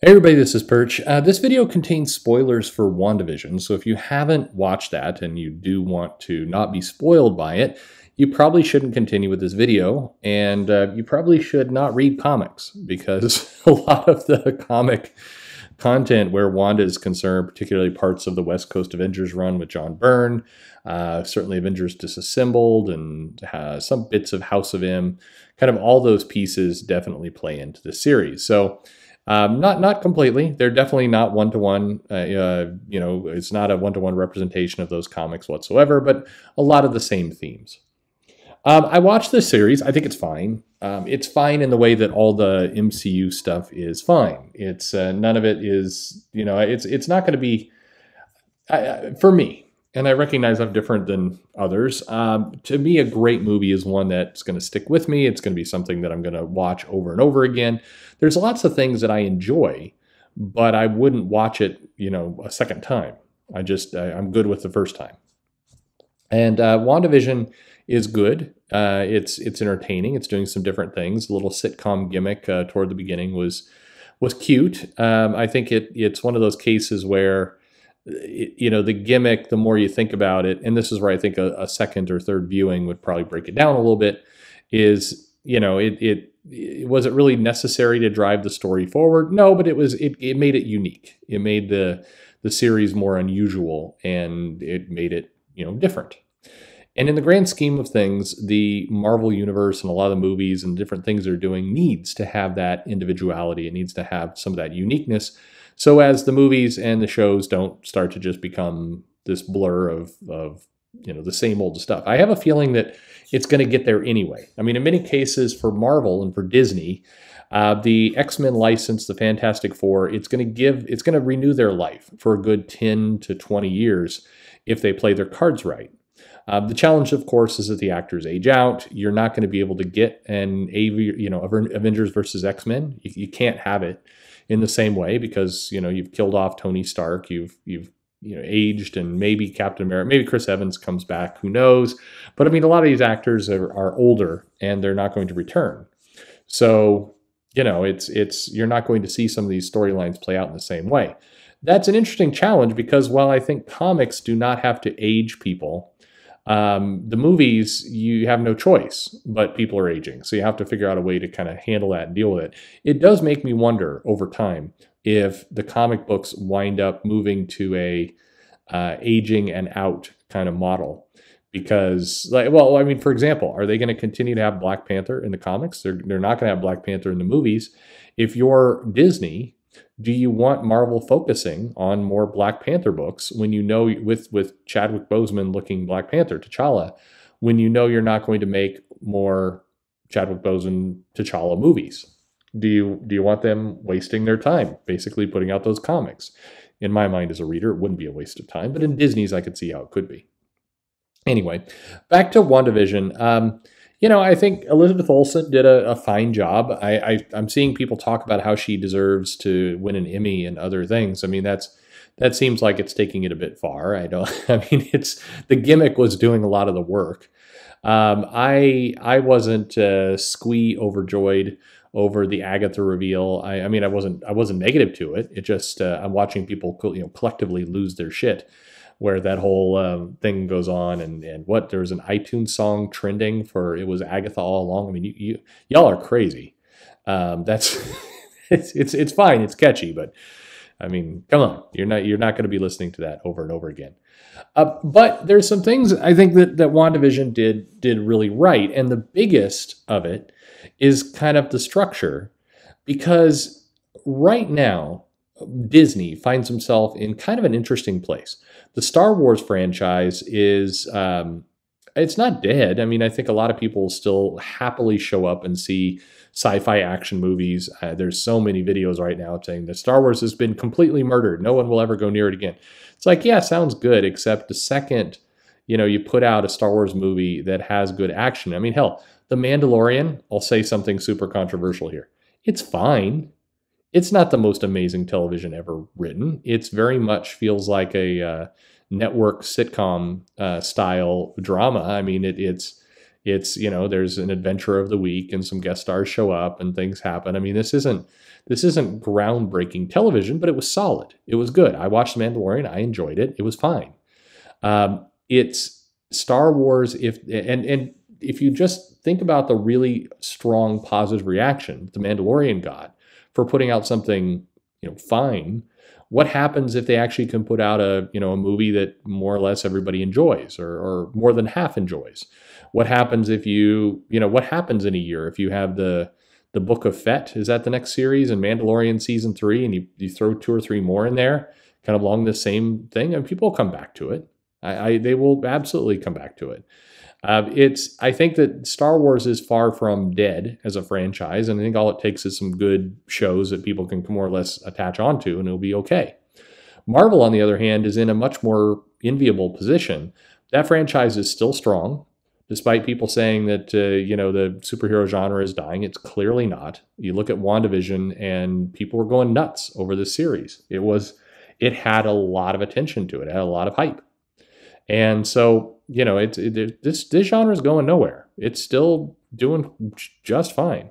Hey everybody, this is Perch. This video contains spoilers for Wandavision, so if you haven't watched that and you do want to not be spoiled by it, you probably shouldn't continue with this video, and you probably should not read comics, because a lot of the comic content where Wanda is concerned, particularly parts of the West Coast Avengers run with John Byrne, certainly Avengers Disassembled, and some bits of House of M, kind of all those pieces definitely play into the series. So not completely. They're definitely not one-to-one. It's not a one-to-one representation of those comics whatsoever, but a lot of the same themes. I watched this series. I think it's fine. It's fine in the way that all the MCU stuff is fine. It's none of it is, it's not going to be, for me, and I recognize I'm different than others. To me, a great movie is one that's going to stick with me. It's going to be something that I'm going to watch over and over again. There's lots of things that I enjoy, but I wouldn't watch it, a second time. I'm good with the first time. And WandaVision is good. It's entertaining. It's doing some different things. A little sitcom gimmick toward the beginning was cute. I think it's one of those cases where the gimmick, the more you think about it, and this is where I think a second or third viewing would probably break it down a little bit, is, was it really necessary to drive the story forward? No, but it made it unique. It made the series more unusual, and it made it, different. And in the grand scheme of things, the Marvel universe and a lot of the movies and different things they're doing needs to have that individuality. It needs to have some of that uniqueness. So as the movies and the shows don't start to just become this blur of the same old stuff. I have a feeling that it's going to get there anyway. I mean, in many cases for Marvel and for Disney, the X-Men license, the Fantastic Four, it's going to renew their life for a good 10 to 20 years if they play their cards right. The challenge, of course, is that the actors age out. You're not going to be able to get Avengers versus X-Men. You can't have it in the same way because, you've killed off Tony Stark. You've aged, and maybe Captain America, maybe Chris Evans comes back. Who knows? But I mean, a lot of these actors are older, and they're not going to return. So, you're not going to see some of these storylines play out in the same way. That's an interesting challenge because while I think comics do not have to age people, the movies, you have no choice, but people are aging. So you have to figure out a way to kind of handle that and deal with it. It does make me wonder over time if the comic books wind up moving to a aging and out kind of model. Because, for example, are they going to continue to have Black Panther in the comics? They're not going to have Black Panther in the movies. If you're Disney, do you want Marvel focusing on more Black Panther books when with Chadwick Boseman looking Black Panther, T'Challa, when you're not going to make more Chadwick Boseman T'Challa movies? Do you want them wasting their time basically putting out those comics? In my mind as a reader, it wouldn't be a waste of time, but in Disney's, I could see how it could be. Anyway, back to WandaVision. I think Elizabeth Olsen did a fine job. I'm seeing people talk about how she deserves to win an Emmy and other things. I mean, that seems like it's taking it a bit far. It's the gimmick was doing a lot of the work. I wasn't squee overjoyed over the Agatha reveal. I wasn't negative to it. It just I'm watching people collectively lose their shit, where that whole thing goes on, and there's an iTunes song trending for it was Agatha all along. I mean, y'all are crazy. That's it's fine, it's catchy, but I mean, come on, you're not going to be listening to that over and over again. But there's some things I think that WandaVision did really right, and the biggest of it is kind of the structure, because right now Disney finds himself in kind of an interesting place. The Star Wars franchise is, it's not dead. I mean, I think a lot of people still happily show up and see sci-fi action movies. There's so many videos right now saying that Star Wars has been completely murdered. No one will ever go near it again. It's like, yeah, sounds good, except the second, you put out a Star Wars movie that has good action. I mean, hell, The Mandalorian, I'll say something super controversial here. It's fine. It's not the most amazing television ever written. It's very much feels like a network sitcom style drama. I mean, it's It's, there's an adventure of the week and some guest stars show up and things happen. I mean, this isn't groundbreaking television, but it was solid. It was good. I watched The Mandalorian. I enjoyed it. It was fine. It's Star Wars. And if you just think about the really strong positive reaction The Mandalorian got for putting out something, fine, what happens if they actually can put out a movie that more or less everybody enjoys or more than half enjoys? What happens if what happens in a year if you have the Book of Fett? Is that the next series, and Mandalorian season 3, and you throw 2 or 3 more in there, kind of along the same thing, and people will come back to it. They will absolutely come back to it. I think that Star Wars is far from dead as a franchise, and I think all it takes is some good shows that people can more or less attach onto, and it'll be okay. Marvel, on the other hand, is in a much more enviable position. That franchise is still strong, despite people saying that the superhero genre is dying. It's clearly not. You look at WandaVision, and people were going nuts over this series. It had a lot of attention to it. It had a lot of hype. And so, this genre is going nowhere. It's still doing just fine.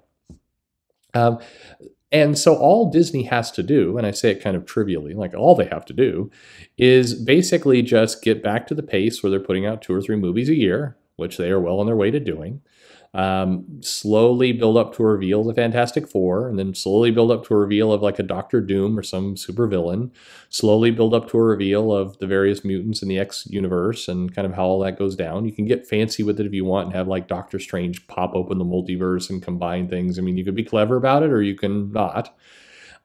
And so all Disney has to do, and I say it kind of trivially, like all they have to do, is basically just get back to the pace where they're putting out 2 or 3 movies a year, which they are well on their way to doing. Slowly build up to a reveal of the Fantastic Four, and then slowly build up to a reveal of like a Doctor Doom or some supervillain. Slowly build up to a reveal of the various mutants in the X universe and kind of how all that goes down. You can get fancy with it if you want and have like Doctor Strange pop open the multiverse and combine things. I mean, you could be clever about it or you can not.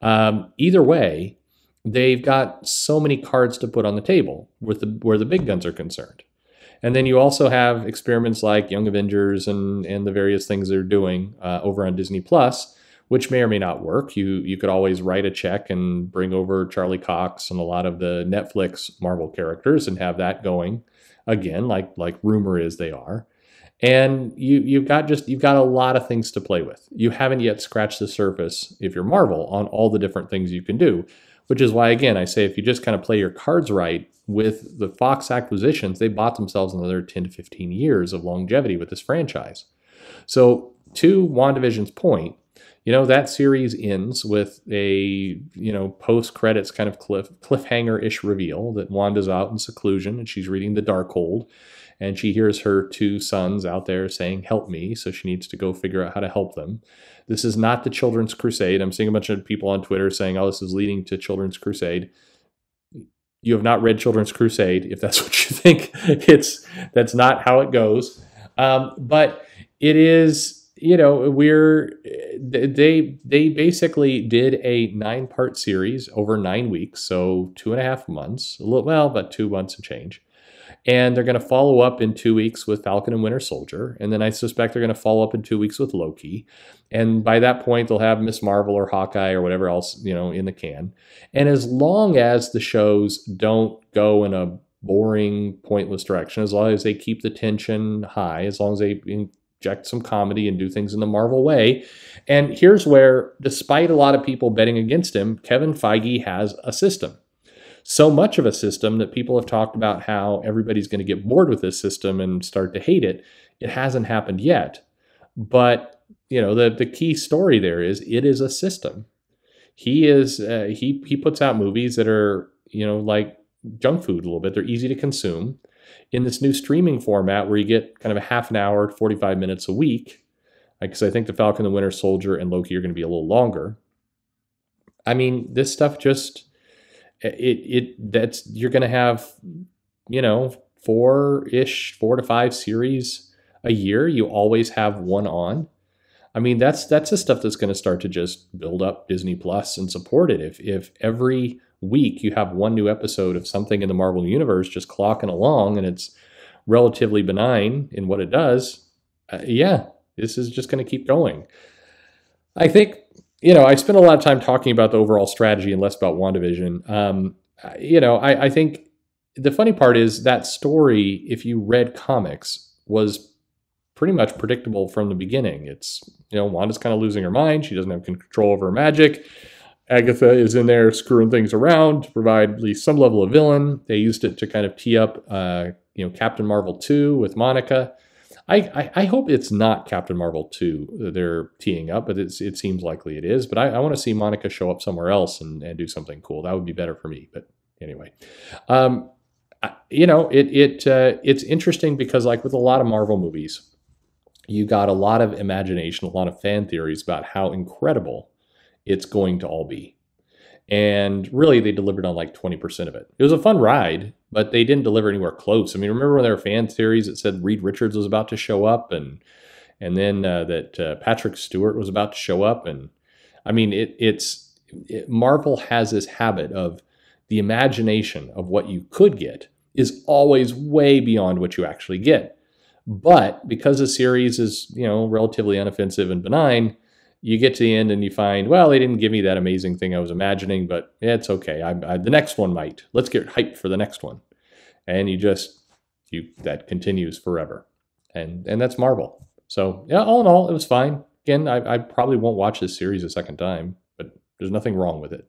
Either way, they've got so many cards to put on the table where the big guns are concerned. And then you also have experiments like Young Avengers and the various things they're doing over on Disney Plus, which may or may not work. You could always write a check and bring over Charlie Cox and a lot of the Netflix Marvel characters and have that going again, like rumor is they are. And you've got a lot of things to play with. You haven't yet scratched the surface, if you're Marvel, on all the different things you can do, which is why, again, I say if you just kind of play your cards right with the Fox acquisitions, they bought themselves another 10 to 15 years of longevity with this franchise. So to WandaVision's point, that series ends with a, post-credits kind of cliffhanger-ish reveal that Wanda's out in seclusion and she's reading the Darkhold, and she hears her 2 sons out there saying, "Help me," so she needs to go figure out how to help them. This is not the Children's Crusade. I'm seeing a bunch of people on Twitter saying, "Oh, this is leading to Children's Crusade." You have not read Children's Crusade, if that's what you think. That's not how it goes. But it is, they basically did a 9-part series over 9 weeks, so 2.5 months, about 2 months and change. And they're going to follow up in 2 weeks with Falcon and Winter Soldier. And then I suspect they're going to follow up in 2 weeks with Loki. And by that point, they'll have Miss Marvel or Hawkeye or whatever else, in the can. And as long as the shows don't go in a boring, pointless direction, as long as they keep the tension high, as long as they inject some comedy and do things in the Marvel way. And here's where, despite a lot of people betting against him, Kevin Feige has a system. So much of a system that people have talked about how everybody's going to get bored with this system and start to hate it. It hasn't happened yet. But, the key story there is it is a system. He puts out movies that are, like junk food a little bit. They're easy to consume. In this new streaming format where you get kind of a half an hour, 45 minutes a week, because I think the Falcon, the Winter Soldier, and Loki are going to be a little longer. I mean, this stuff just... you're going to have, 4 to 5 series a year. You always have one on. I mean, that's the stuff that's going to start to just build up Disney Plus and support it. If every week you have one new episode of something in the Marvel Universe just clocking along and it's relatively benign in what it does, this is just going to keep going. I think, I spent a lot of time talking about the overall strategy and less about WandaVision. I think the funny part is that story, if you read comics, was pretty much predictable from the beginning. It's, Wanda's kind of losing her mind. She doesn't have control over her magic. Agatha is in there screwing things around to provide at least some level of villain. They used it to kind of tee up, Captain Marvel 2 with Monica. I hope it's not Captain Marvel 2 that they're teeing up, but it seems likely it is. But I want to see Monica show up somewhere else and do something cool. That would be better for me. But anyway, it's interesting because, like with a lot of Marvel movies, you got a lot of imagination, a lot of fan theories about how incredible it's going to all be. And really, they delivered on like 20% of it. It was a fun ride, but they didn't deliver anywhere close. I mean, remember when there were fan theories that said Reed Richards was about to show up, and then that Patrick Stewart was about to show up, and I mean, Marvel has this habit of the imagination of what you could get is always way beyond what you actually get. But because the series is, relatively unoffensive and benign, you get to the end and you find, well, they didn't give me that amazing thing I was imagining, but it's okay. The next one might. Let's get hyped for the next one. And that continues forever. And that's Marvel. So yeah, all in all, it was fine. Again, I probably won't watch this series a second time, but there's nothing wrong with it.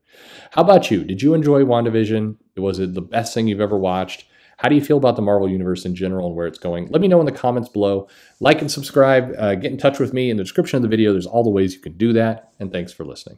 How about you? Did you enjoy WandaVision? Was it the best thing you've ever watched? How do you feel about the Marvel Universe in general and where it's going? Let me know in the comments below. Like and subscribe. Get in touch with me in the description of the video. There's all the ways you can do that. And thanks for listening.